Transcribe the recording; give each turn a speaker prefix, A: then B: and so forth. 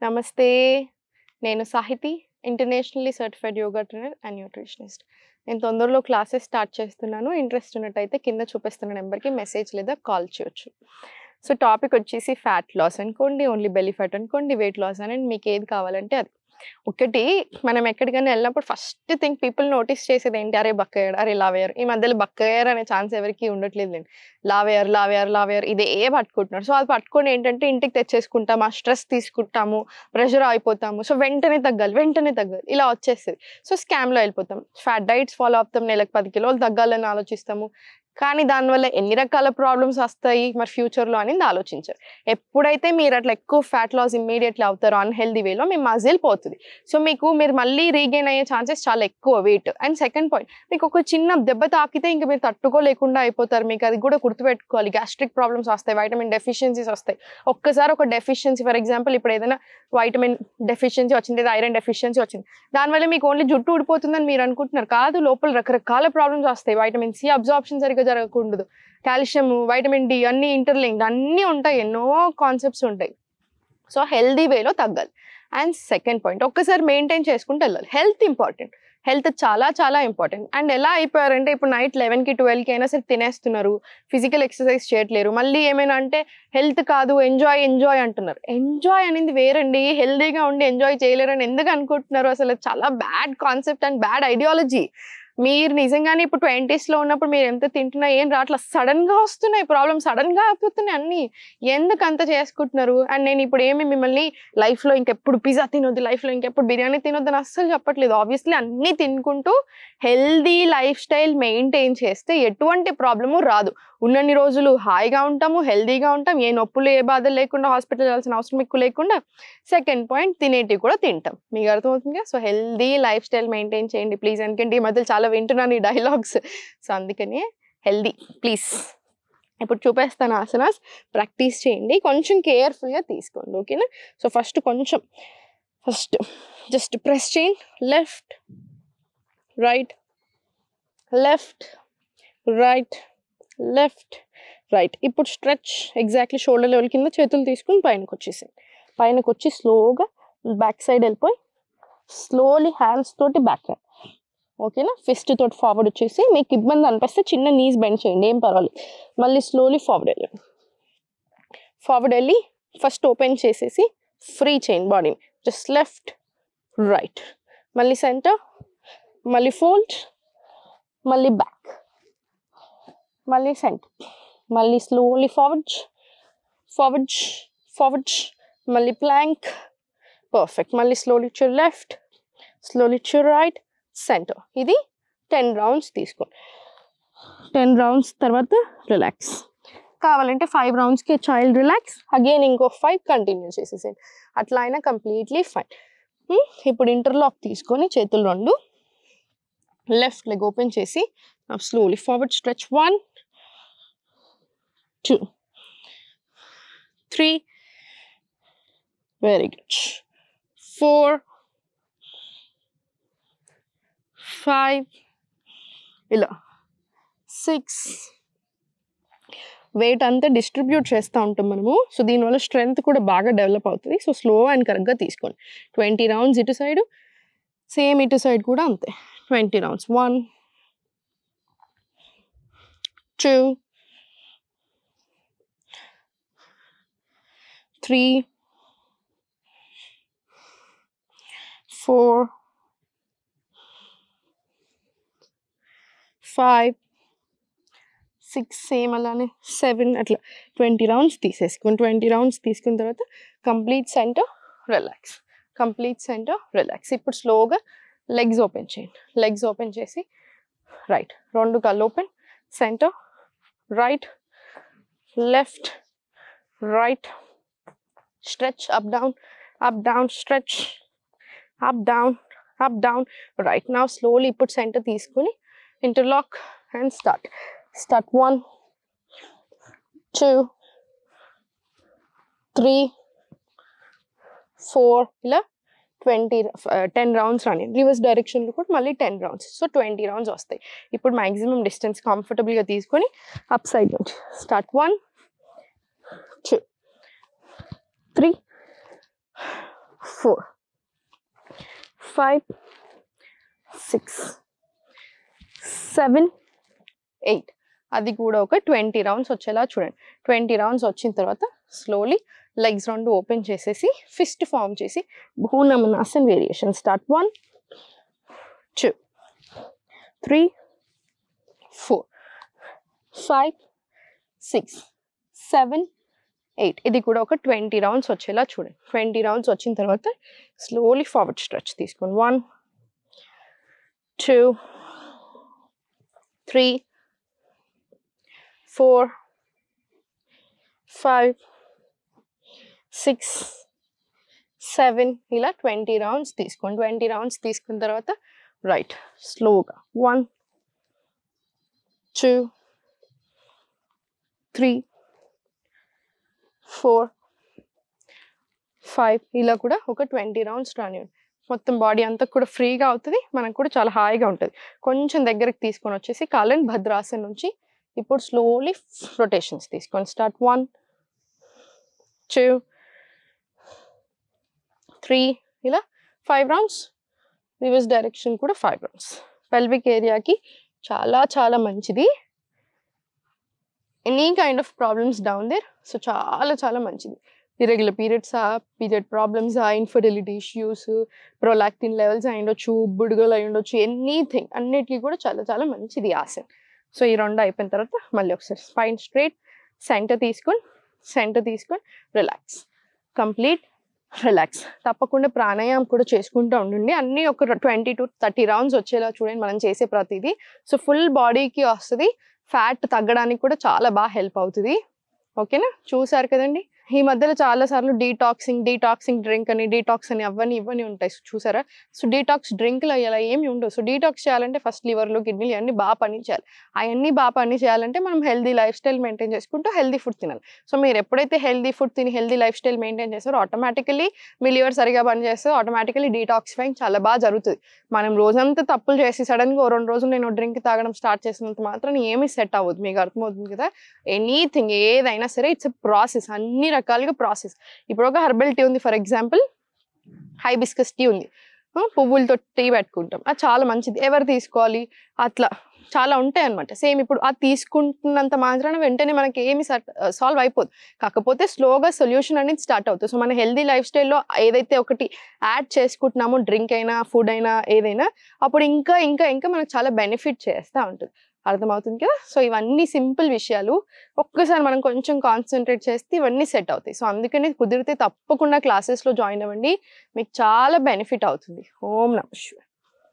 A: నమస్తే. నేను Sahithi, internationally certified yoga trainer and nutritionist. నేను తొందరలో క్లాసెస్ స్టార్ట్ చేస్తున్నాను. ఇంట్రెస్ట్ ఉన్నట్టయితే కింద చూపిస్తున్న నెంబర్‌కి మెసేజ్ లేదా కాల్ చేయొచ్చు. సో, టాపిక్ వచ్చేసి ఫ్యాట్ లాస్ అనుకోండి, ఓన్లీ బెల్లీ ఫ్యాట్ అనుకోండి, వెయిట్ లాస్ అనండి, మీకు ఏది కావాలంటే అది. ఒకటి మనం ఎక్కడికైనా వెళ్ళినప్పుడు ఫస్ట్ థింగ్ పీపుల్ నోటీస్ చేసేది ఏంటి? అరే బక్కయ్యాడు, అరే లావయ్యారు. ఈ మధ్యలో బక్కయ్యారు అనే ఛాన్స్ ఎవరికీ ఉండట్లేదులెండి. లావయ్యారు, లావయ్యారు, లావయ్యారు ఇదే పట్టుకుంటున్నారు. సో, అది పట్టుకొని ఏంటంటే ఇంటికి తెచ్చేసుకుంటాము, ఆ స్ట్రెస్ తీసుకుంటాము, ప్రెషర్ అయిపోతాము. సో, వెంటనే తగ్గాలి, వెంటనే తగ్గాలి ఇలా వచ్చేస్తది. సో, స్కామ్‌లో వెళ్ళిపోతాం. ఫ్యాట్ డైట్స్ ఫాలో అవుతాం, నెలకు 10 కిలోలు తగ్గాలని ఆలోచిస్తాము. కానీ దానివల్ల ఎన్ని రకాల ప్రాబ్లమ్స్ వస్తాయి మరి ఫ్యూచర్‌లో అనేది ఆలోచించరు. ఎప్పుడైతే మీరు అట్లా ఎక్కువ ఫ్యాట్ లాస్ ఇమ్మీడియేట్‌లీ అవుతారో అన్‌హెల్తీ వేలో మీ మజిల్ పోతది. సో, మీరు మళ్ళీ రీగెయిన్ అయ్యే ఛాన్సెస్ చాలా ఎక్కువ వెయిట్. అండ్ సెకండ్ పాయింట్, మీకు ఒక చిన్న దెబ్బ తాకితే ఇంక మీరు తట్టుకోలేకుండా అయిపోతారు. మీకు అది కూడా గుర్తుపెట్టుకోవాలి. గ్యాస్ట్రిక్ ప్రాబ్లమ్స్ వస్తాయి, వైటమిన్ డెఫిషియన్సీస్ వస్తాయి. ఒక్కసారి ఒక డెఫిషియన్సీ ఫర్ ఎగ్జాంపుల్ ఇప్పుడు ఏదైనా వైటమిన్ డెఫిషియన్సీ వచ్చింది, లేదా ఐరన్ డెఫిషియన్సీ వచ్చింది. దానివల్ల మీకు ఓన్లీ జుట్టు ఊడిపోతుందని మీరు అనుకుంటున్నారు. కాదు, లోపల రకరకాల ప్రాబ్లమ్స్ వస్తాయి. వైటమిన్ సి అబ్జార్ప్షన్ సరిగ్గా జరగకూడదు. కాల్షియం, వైటమిన్ డి అన్నీ ఇంటర్లింక్డ్ అన్నీ ఉంటాయి. ఎన్నో కాన్సెప్ట్స్ ఉంటాయి. సో, హెల్దీ వేలో తగ్గాలి. అండ్ సెకండ్ పాయింట్, ఒక్కసారి మెయింటైన్ చేసుకుంటూ వెళ్ళాలి. Health important. హెల్త్ చాలా చాలా ఇంపార్టెంట్. అండ్ ఎలా అయిపోయారంటే ఇప్పుడు నైట్ 11కి 12కి అయినా సరే తినేస్తున్నారు, ఫిజికల్ ఎక్సర్సైజ్ చేయట్లేరు. మళ్ళీ ఏమైనా అంటే హెల్త్ కాదు ఎంజాయ్ అంటున్నారు. ఎంజాయ్ అనేది వేరండి. హెల్దీగా ఉండి ఎంజాయ్ చేయలేరని ఎందుకు అనుకుంటున్నారు? అసలు చాలా bad concept and bad ideology. మీరు నిజంగానే ఇప్పుడు 20స్‌లో ఉన్నప్పుడు మీరు ఎంత తింటున్నా ఏం రావట్లా, సడన్‌గా వస్తున్నాయి ప్రాబ్లమ్స్, సడన్‌గా అయిపోతున్నాయి అన్నీ. ఎందుకు అంత చేసుకుంటున్నారు? అండ్ నేను ఇప్పుడు మిమ్మల్ని లైఫ్‌లో ఇంకెప్పుడు పిజ్జా తినొద్దు, లైఫ్‌లో ఇంకెప్పుడు బిర్యానీ తినొద్దు అని అస్సలు చెప్పట్లేదు. ఆబ్వియస్లీ అన్నీ తినుకుంటూ హెల్దీ లైఫ్ స్టైల్ మెయింటైన్ చేస్తే ఎటువంటి ప్రాబ్లము రాదు. ఉన్నన్ని రోజులు హాయిగా ఉంటాము, హెల్దీగా ఉంటాం, ఏ నొప్పులు ఏ బాధలు లేకుండా హాస్పిటల్ వెళ్ళాల్సిన అవసరం ఎక్కువ లేకుండా. సెకండ్ పాయింట్, తినేటివి కూడా తింటాం. మీకు అర్థమవుతుందిగా? So, healthy life style maintain చేయండి ప్లీజ్. ఎందుకంటే ఈ మధ్యలో చాలా వింటున్నాను ఈ డైలాగ్స్. సో, అందుకని హెల్దీ ప్లీజ్. ఇప్పుడు చూపిస్తాను ఆసనాస్, ప్రాక్టీస్ చేయండి. కొంచెం కేర్ఫుల్గా తీసుకోండి, ఓకేనా? సో, ఫస్ట్ జస్ట్ ప్రెస్ చేయండి. Left right, left right, left right. ఇప్పుడు స్ట్రెచ్ ఎగ్జాక్ట్లీ షోల్డర్ లెవెల్ కింద చేతులు తీసుకుని పైనకి వచ్చేసేయండి. పైనకి వచ్చి స్లోగా బ్యాక్ సైడ్ వెళ్ళిపోయి స్లోలీ హ్యాండ్స్ తోటి బ్యాక్ రైట్, ఓకేనా? ఫిస్ట్ తోటి ఫార్వర్డ్ వచ్చేసి మీకు ఇబ్బంది అనిపిస్తే చిన్న నీస్ బెండ్ చేయండి, ఏం పర్వాలేదు. మళ్ళీ స్లోలీ ఫార్వర్డ్ వెళ్ళండి. ఫార్వర్డ్ వెళ్ళి ఫస్ట్ ఓపెన్ చేసేసి ఫ్రీ చేయండి బాడీని. జస్ట్ లెఫ్ట్ రైట్, మళ్ళీ సెంటర్, మళ్ళీ ఫోల్డ్, మళ్ళీ బ్యాక్, మళ్ళీ సెంటర్, మళ్ళీ స్లోలీ ఫార్వర్డ్, మళ్ళీ ప్లాంక్. పర్ఫెక్ట్. మళ్ళీ slowly to left, slowly to right, centre. ఇది 10 రౌండ్స్ తీసుకోండి. 10 రౌండ్స్ తర్వాత రిలాక్స్. కావాలంటే 5 రౌండ్స్కి చైల్డ్ రిలాక్స్, అగైన్ ఇంకో 5 కంటిన్యూ చేసేసేయండి. అట్లా అయినా కంప్లీట్లీ ఫైన్. ఇప్పుడు ఇంటర్లాక్ తీసుకొని చేతులు రెండు లెఫ్ట్ లెగ్ ఓపెన్ చేసి slowly forward stretch. 1 2 3, very good. 4 5, ఇలా 6. వెయిట్ అంతా డిస్ట్రిబ్యూట్ చేస్తూ ఉంటాం మనము. సో, దీనివల్ల స్ట్రెంగ్త్ కూడా బాగా డెవలప్ అవుతుంది. సో, స్లో అండ్ కరెక్ట్గా తీసుకోండి. 20 రౌండ్స్ ఇటు సైడు, సేమ్ ఇటు సైడ్ కూడా అంతే 20 రౌండ్స్. 1 2 3 4 5 6, సేమ్ అలానే 7, అట్లా 20 రౌండ్స్ తీసేసుకుని 20 రౌండ్స్ తీసుకున్న తర్వాత complete centre relax, complete centre relax. ఇప్పుడు స్లోగా లెగ్స్ ఓపెన్ చేయండి. లెగ్స్ ఓపెన్ చేసి రైట్, 2 కళ్ళు open, centre right, left right, stretch up down, stretch up down right. Now slowly ఇప్పుడు సెంటర్ తీసుకుని ఇంటర్లాక్ అండ్ స్టార్ట్. 1 2 3 4, ఇలా 10 రౌండ్స్ రాని. రివర్స్ డైరెక్షన్లో కూడా మళ్ళీ 10 రౌండ్స్. సో, 20 రౌండ్స్ వస్తాయి. ఇప్పుడు మ్యాక్సిమం డిస్టెన్స్ కంఫర్టబుల్గా తీసుకొని అప్ సైడ్ నుంచి స్టార్ట్. 1 2 3 4 5 6 7 8 అది కూడా ఒక 20 రౌండ్స్ వచ్చేలా చూడండి. 20 రౌండ్స్ వచ్చిన తర్వాత స్లోలీ లెగ్స్ రెండు ఓపెన్ చేసేసి ఫిస్ట్ ఫామ్ చేసి భూనమనాసన్ వేరియేషన్ స్టార్ట్. 1 2 3 4 5 6 7 8 ఇది కూడా ఒక 20 రౌండ్స్ వచ్చేలా చూడండి. 20 రౌండ్స్ వచ్చిన తర్వాత స్లోలీ ఫార్వర్డ్ స్ట్రెచ్ తీసుకోండి. 1 2 3 4 5 6 7 ఇలా 20 రౌండ్స్ తీసుకోండి. 20 రౌండ్స్ తీసుకున్న తర్వాత రైట్ స్లోగా 1 2 3 4 5 ఇలా కూడా ఒక 20 రౌండ్స్ రానివ్వండి. మొత్తం బాడీ అంతా కూడా ఫ్రీగా అవుతుంది, మనకు కూడా చాలా హాయిగా ఉంటుంది. కొంచెం దగ్గరికి తీసుకొని వచ్చేసి కాళ్ళని భద్రాసన్ నుంచి ఇప్పుడు స్లోలీ రొటేషన్స్ తీసుకొని స్టార్ట్. 1 2 3 ఇలా 5 రౌండ్స్. రివర్స్ డైరెక్షన్ కూడా 5 రౌండ్స్. పెల్విక్ ఏరియాకి చాలా చాలా మంచిది. Any kind of problems down there, so చాలా చాలా మంచిది. ఇరెగ్యులర్ పీరియడ్సా, పీరియడ్ ప్రాబ్లమ్సా, ఇన్ఫర్టిలిటీ ఇష్యూస్, ప్రొలాక్టిన్ లెవెల్స్ అయి ఉండొచ్చు, బుడగలు అయి ఉండొచ్చు, ఎనీథింగ్ అన్నిటికీ కూడా చాలా చాలా మంచిది ఆసన్. సో ఈ రెండు అయిపోయిన తర్వాత మళ్ళీ ఒకసారి స్పైన్ స్ట్రైట్, సెంటర్ తీసుకొని రిలాక్స్, కంప్లీట్ రిలాక్స్. తప్పకుండా ప్రాణాయామం కూడా చేసుకుంటూ ఉండండి. అన్నీ ఒక 20 to 30 రౌండ్స్ వచ్చేలా చూడండి మనం చేసే ప్రతిదీ. సో ఫుల్ బాడీకి వస్తుంది, ఫ్యాట్ తగ్గడానికి కూడా చాలా బాగా హెల్ప్ అవుతుంది. ఓకేనా, చూసారు కదండి. ఈ మధ్యలో చాలా సార్లు డీటాక్సింగ్ డ్రింక్ అని, డీటాక్స్ అని ఇవన్నీ ఉంటాయి చూసారా. సో డీటాక్స్ డ్రింక్లు అలా ఏమి ఉండవు. సో డీటాక్స్ చేయాలంటే ఫస్ట్ లివర్లు, కిడ్నీలు అన్నీ బాగా పని చేయాలి. అవన్నీ బాగా పని చేయాలంటే మనం హెల్దీ లైఫ్ స్టైల్ మెయింటైన్ చేసుకుంటూ హెల్దీ ఫుడ్ తినాలి. సో మీరు ఎప్పుడైతే హెల్దీ ఫుడ్ తిని హెల్దీ లైఫ్ స్టైల్ మెయింటైన్ చేస్తారో ఆటోమేటికలీ మీ లివర్ సరిగా పనిచేస్తే ఆటోమేటికలీ డీటాక్సిఫైంగ్ చాలా బాగా జరుగుతుంది. మనం రోజంతా తప్పులు చేసి సడన్గా 2 రోజులు నేను డ్రింక్ తాగడం స్టార్ట్ చేసినంత మాత్రం ఏమీ సెట్ అవ్వదు. మీకు అర్థమవుతుంది కదా. ఎనీథింగ్ ఏదైనా సరే ఇట్స్ ఎ ప్రాసెస్, అన్ని రకాలుగా ప్రాసెస్. ఇప్పుడు ఒక హెర్బల్ టీ ఉంది, ఫర్ ఎగ్జాంపుల్ హైబిస్కస్ టీ ఉంది, పువ్వులతో టీ పెట్టుకుంటాం, అది చాలా మంచిది. ఎవరు తీసుకోవాలి, అట్లా చాలా ఉంటాయి అనమాట. సేమ్ ఇప్పుడు అది తీసుకుంటున్నంత మాత్రాన వెంటనే మనకి ఏమి సాల్వ్ అయిపోదు, కాకపోతే స్లోగా సొల్యూషన్ అనేది స్టార్ట్ అవుతుంది. సో మన హెల్దీ లైఫ్ స్టైల్లో ఏదైతే ఒకటి యాడ్ చేసుకుంటున్నామో, డ్రింక్ అయినా ఫుడ్ అయినా ఏదైనా, అప్పుడు ఇంకా ఇంకా ఇంకా మనకు చాలా బెనిఫిట్ చేస్తూ ఉంటుంది. అర్థమవుతుంది కదా. సో ఇవన్నీ సింపుల్ విషయాలు, ఒక్కసారి మనం కొంచెం కాన్సన్ట్రేట్ చేస్తే ఇవన్నీ సెట్ అవుతాయి. సో అందుకని కుదిరితే తప్పకుండా క్లాసెస్లో జాయిన్ అవ్వండి, మీకు చాలా బెనిఫిట్ అవుతుంది. ఓం నమః శివాయ.